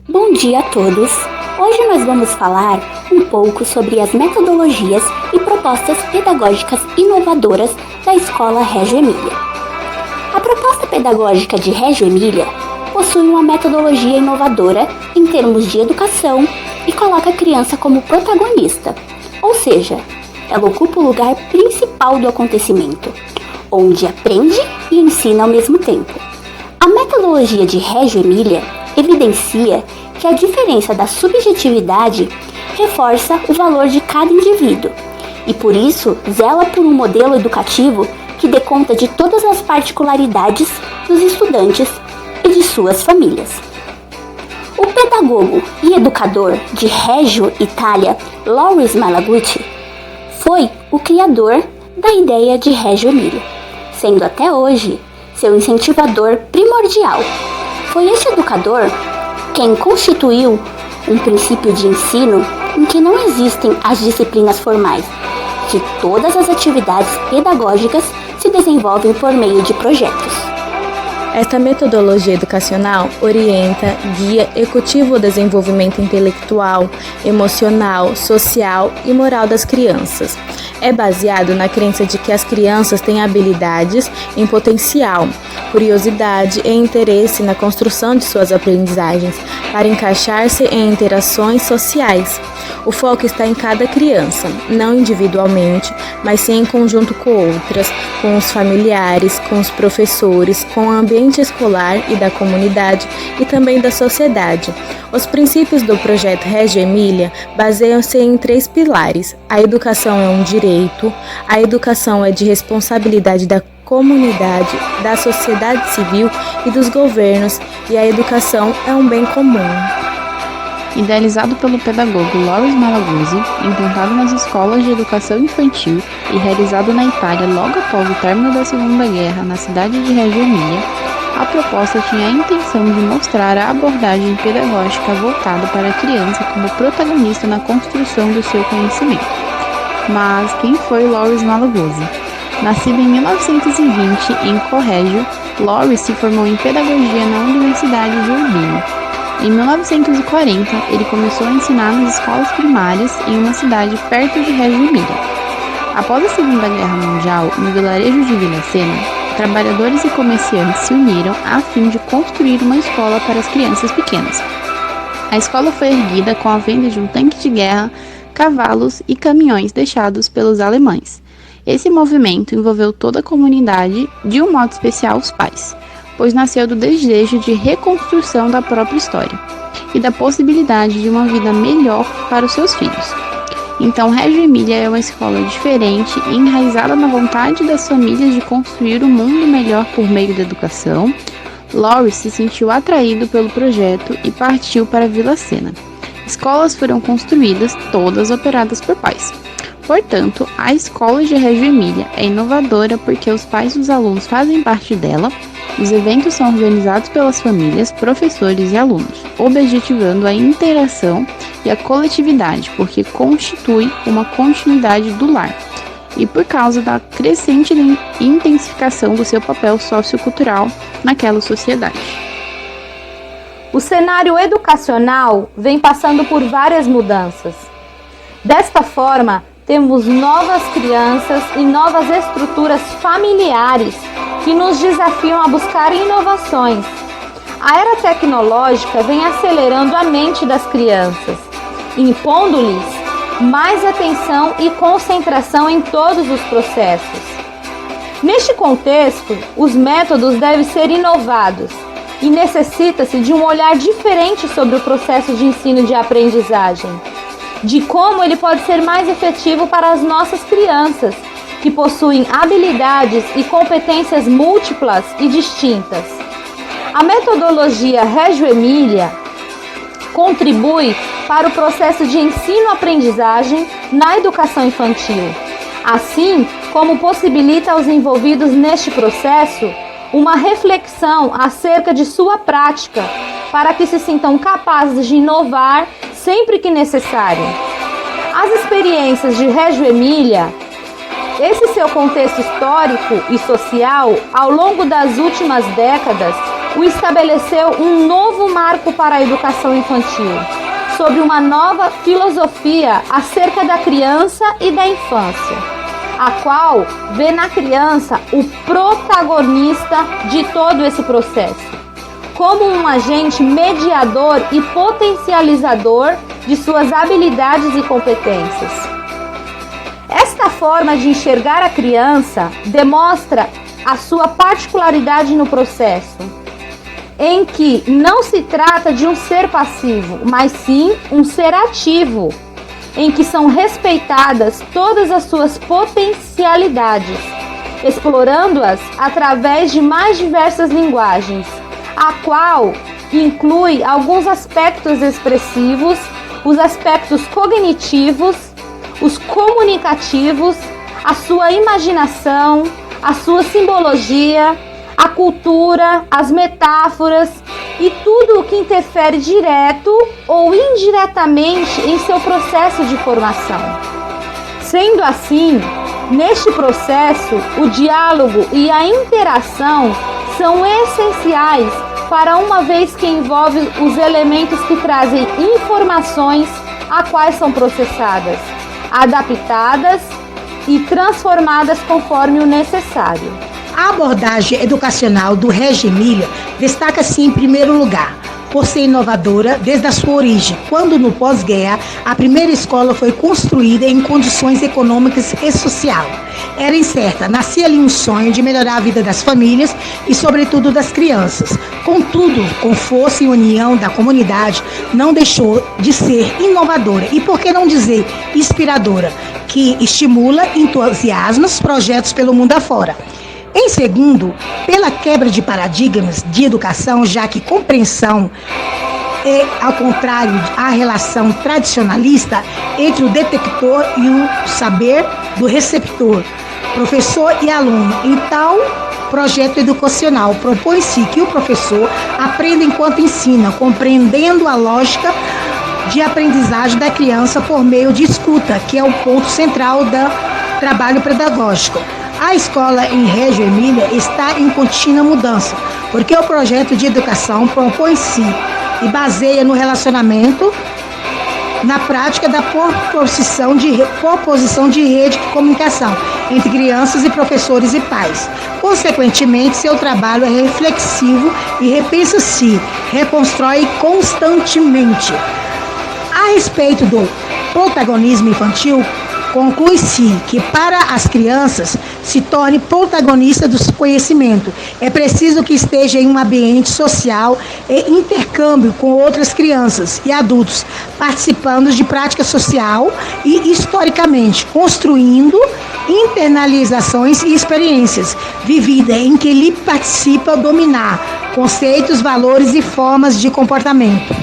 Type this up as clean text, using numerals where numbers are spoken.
Bom dia a todos! Hoje nós vamos falar um pouco sobre as metodologias e propostas pedagógicas inovadoras da Escola Reggio Emilia. A proposta pedagógica de Reggio Emilia possui uma metodologia inovadora em termos de educação e coloca a criança como protagonista, ou seja, ela ocupa o lugar principal do acontecimento, onde aprende e ensina ao mesmo tempo. A metodologia de Reggio Emilia evidencia que a diferença da subjetividade reforça o valor de cada indivíduo e, por isso, zela por um modelo educativo que dê conta de todas as particularidades dos estudantes e de suas famílias. O pedagogo e educador de Reggio Italia, Loris Malaguti, foi o criador da ideia de Reggio Emilia, sendo até hoje seu incentivador primordial. Foi este educador quem constituiu um princípio de ensino em que não existem as disciplinas formais, que todas as atividades pedagógicas se desenvolvem por meio de projetos. Esta metodologia educacional orienta, guia e cultiva o desenvolvimento intelectual, emocional, social e moral das crianças. É baseado na crença de que as crianças têm habilidades em potencial, curiosidade e interesse na construção de suas aprendizagens para encaixar-se em interações sociais. O foco está em cada criança, não individualmente, mas sim em conjunto com outras, com os familiares, com os professores, com o ambiente escolar e da comunidade e também da sociedade. Os princípios do projeto Reggio Emilia baseiam-se em 3 pilares. A educação é um direito, a educação é de responsabilidade da comunidade, da sociedade civil e dos governos, e a educação é um bem comum. Idealizado pelo pedagogo Loris Malaguzzi, implantado nas escolas de educação infantil e realizado na Itália logo após o término da Segunda Guerra na cidade de Reggio Emilia, a proposta tinha a intenção de mostrar a abordagem pedagógica voltada para a criança como protagonista na construção do seu conhecimento. Mas quem foi Loris Malaguzzi? Nascido em 1920 em Correggio, Loris se formou em pedagogia na Universidade de Urbino. Em 1940, ele começou a ensinar nas escolas primárias em uma cidade perto de Reggio Emilia. Após a Segunda Guerra Mundial, no vilarejo de Villassena, trabalhadores e comerciantes se uniram a fim de construir uma escola para as crianças pequenas. A escola foi erguida com a venda de um tanque de guerra, cavalos e caminhões deixados pelos alemães. Esse movimento envolveu toda a comunidade, de um modo especial os pais, pois nasceu do desejo de reconstrução da própria história e da possibilidade de uma vida melhor para os seus filhos. Então, Reggio Emilia é uma escola diferente e enraizada na vontade das famílias de construir um mundo melhor por meio da educação. Loris se sentiu atraído pelo projeto e partiu para Villassena. Escolas foram construídas, todas operadas por pais. Portanto, a escola de Reggio Emilia é inovadora porque os pais dos alunos fazem parte dela. Os eventos são organizados pelas famílias, professores e alunos, objetivando a interação e a coletividade, porque constitui uma continuidade do lar, e por causa da crescente intensificação do seu papel sociocultural naquela sociedade. O cenário educacional vem passando por várias mudanças. Desta forma, temos novas crianças e novas estruturas familiares que nos desafiam a buscar inovações. A era tecnológica vem acelerando a mente das crianças, impondo-lhes mais atenção e concentração em todos os processos. Neste contexto, os métodos devem ser inovados e necessita-se de um olhar diferente sobre o processo de ensino e de aprendizagem, de como ele pode ser mais efetivo para as nossas crianças, que possuem habilidades e competências múltiplas e distintas. A metodologia Reggio Emilia contribui para o processo de ensino-aprendizagem na educação infantil, assim como possibilita aos envolvidos neste processo uma reflexão acerca de sua prática, para que se sintam capazes de inovar sempre que necessário. As experiências de Reggio Emilia, esse seu contexto histórico e social, ao longo das últimas décadas, estabeleceu um novo marco para a educação infantil, sobre uma nova filosofia acerca da criança e da infância, a qual vê na criança o protagonista de todo esse processo, como um agente mediador e potencializador de suas habilidades e competências. Esta forma de enxergar a criança demonstra a sua particularidade no processo, em que não se trata de um ser passivo, mas sim um ser ativo, em que são respeitadas todas as suas potencialidades, explorando-as através de mais diversas linguagens, a qual inclui alguns aspectos expressivos, os aspectos cognitivos, os comunicativos, a sua imaginação, a sua simbologia, a cultura, as metáforas e tudo o que interfere direto ou indiretamente em seu processo de formação. Sendo assim, neste processo, o diálogo e a interação são essenciais para uma vez que envolve os elementos que trazem informações a quais são processadas, adaptadas e transformadas conforme o necessário. A abordagem educacional do Reggio Emília destaca-se em primeiro lugar por ser inovadora desde a sua origem, quando no pós-guerra a primeira escola foi construída em condições econômicas e social. Era incerta, nascia ali um sonho de melhorar a vida das famílias e sobretudo das crianças. Contudo, com força e união da comunidade, não deixou de ser inovadora e, por que não dizer, inspiradora, que estimula entusiasmos, projetos pelo mundo afora. Em segundo, pela quebra de paradigmas de educação, já que compreensão é, ao contrário, a relação tradicionalista entre o detector e o saber do receptor, professor e aluno. Então, projeto educacional propõe-se que o professor aprenda enquanto ensina, compreendendo a lógica de aprendizagem da criança por meio de escuta, que é o ponto central do trabalho pedagógico. A escola em Reggio Emília está em contínua mudança, porque o projeto de educação propõe-se e baseia no relacionamento, na prática da proposição de rede de comunicação entre crianças e professores e pais. Consequentemente, seu trabalho é reflexivo e repensa-se, reconstrói constantemente. A respeito do protagonismo infantil, conclui-se que para as crianças se torne protagonista do conhecimento, é preciso que esteja em um ambiente social e intercâmbio com outras crianças e adultos, participando de prática social e historicamente, construindo internalizações e experiências vividas em que ele participa dominar conceitos, valores e formas de comportamento.